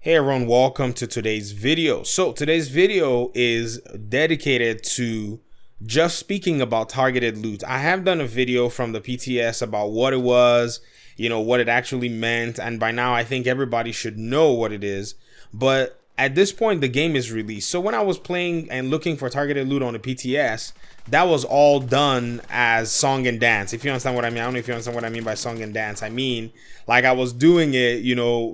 Hey everyone, welcome to today's video. So today's video is dedicated to just speaking about targeted loot. I have done a video from the PTS about what it was, what it actually meant, and by now I think everybody should know what it is. But at this point, the game is released. So when I was playing and looking for targeted loot on the PTS, that was all done as song and dance. If you understand what I mean. I don't know if you understand what I mean by song and dance. I mean, like I was doing it,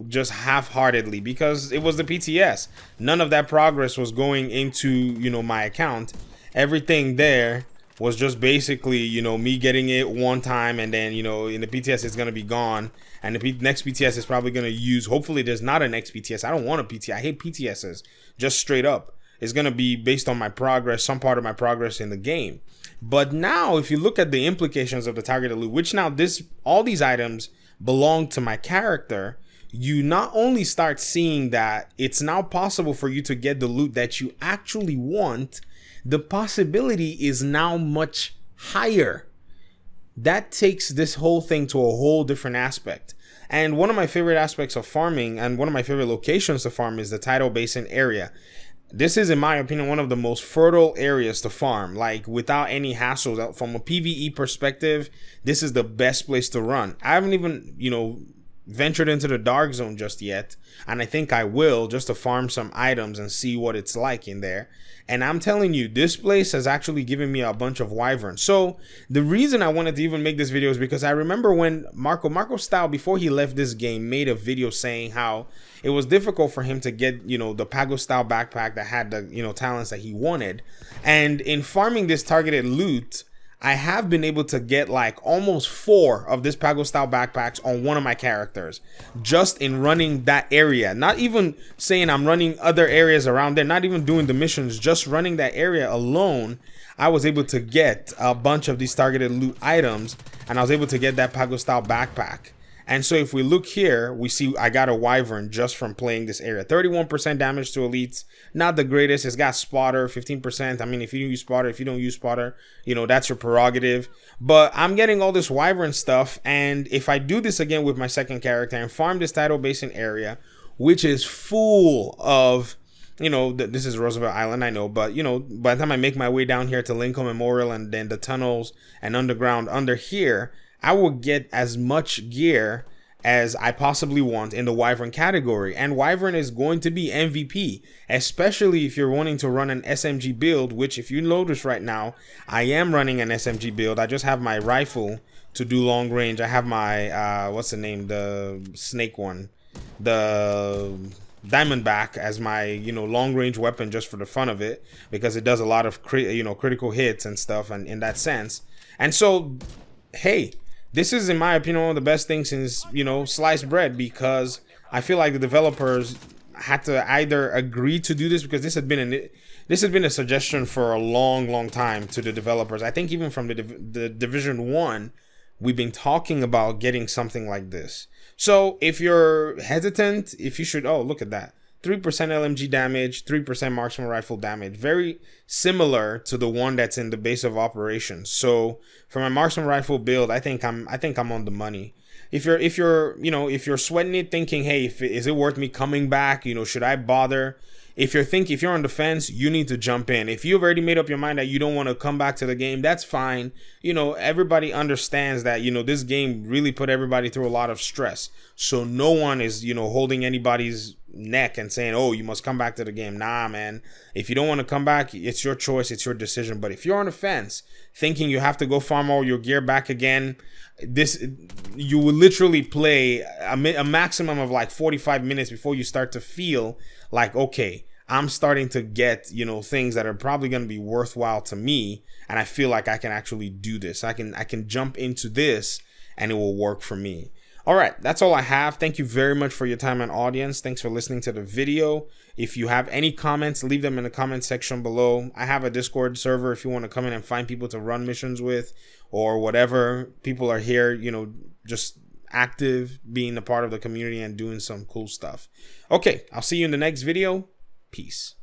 just half-heartedly because it was the PTS. None of that progress was going into, my account. Everything there was just basically, me getting it one time, and then, in the PTS it's going to be gone. And the next PTS is probably going to use, hopefully there's not a next PTS. I don't want a PTS. I hate PTSs, just straight up. It's going to be based on my progress, some part of my progress in the game. But now, if you look at the implications of the targeted loot, which now all these items belong to my character, you not only start seeing that it's now possible for you to get the loot that you actually want, the possibility is now much higher. That takes this whole thing to a whole different aspect. And one of my favorite aspects of farming and one of my favorite locations to farm is the Tidal Basin area. This is, in my opinion, one of the most fertile areas to farm, like without any hassles. From a PvE perspective, this is the best place to run. I haven't even, ventured into the dark zone just yet, and I think I will, just to farm some items and see what it's like in there. And I'm telling you, this place has actually given me a bunch of wyverns. So the reason I wanted to even make this video is because I remember when Marco Style, before he left this game, made a video saying how it was difficult for him to get, the Pago Style backpack that had the, talents that he wanted. And in farming this targeted loot, I have been able to get like almost 4 of this Pago Style backpacks on one of my characters, just in running that area. Not even saying I'm running other areas around there, not even doing the missions, just running that area alone. I was able to get a bunch of these targeted loot items, and I was able to get that Pago Style backpack. And so if we look here, we see I got a wyvern just from playing this area. 31% damage to elites. Not the greatest. It's got spotter, 15%. I mean, if you use spotter, if you don't use spotter, that's your prerogative. But I'm getting all this wyvern stuff. And if I do this again with my second character and farm this Tidal Basin area, which is full of, this is Roosevelt Island, I know. But, by the time I make my way down here to Lincoln Memorial and then the tunnels and underground under here, I will get as much gear as I possibly want in the wyvern category. And wyvern is going to be MVP, especially if you're wanting to run an SMG build, which if you notice right now, I am running an SMG build. I just have my rifle to do long range. I have my, what's the name? The snake one. The Diamondback as my, long range weapon just for the fun of it, because it does a lot of, critical hits and stuff, and in that sense. And so, hey, this is, in my opinion, one of the best things since, sliced bread, because I feel like the developers had to either agree to do this, because this had been a suggestion for a long time to the developers. I think even from the Division 1, we've been talking about getting something like this. So if you're hesitant, if you should, oh, look at that. 3% LMG damage, 3% marksman rifle damage. Very similar to the one that's in the base of operations. So for my marksman rifle build, I think I'm on the money. If you're sweating it, thinking, hey, is it worth me coming back? Should I bother? If you're on the fence, you need to jump in. If you've already made up your mind that you don't want to come back to the game, that's fine. Everybody understands that, this game really put everybody through a lot of stress. So no one is, holding anybody's neck and saying, oh, you must come back to the game. Nah, man. If you don't want to come back, it's your choice. It's your decision. But if you're on the fence thinking you have to go farm all your gear back again, you will literally play a maximum of like 45 minutes before you start to feel like, okay, I'm starting to get, things that are probably going to be worthwhile to me. And I feel like I can actually do this. I can jump into this and it will work for me. All right, that's all I have. Thank you very much for your time and audience. Thanks for listening to the video. If you have any comments, leave them in the comment section below. I have a Discord server if you want to come in and find people to run missions with or whatever. People are here, just active, being a part of the community and doing some cool stuff. Okay, I'll see you in the next video. Peace.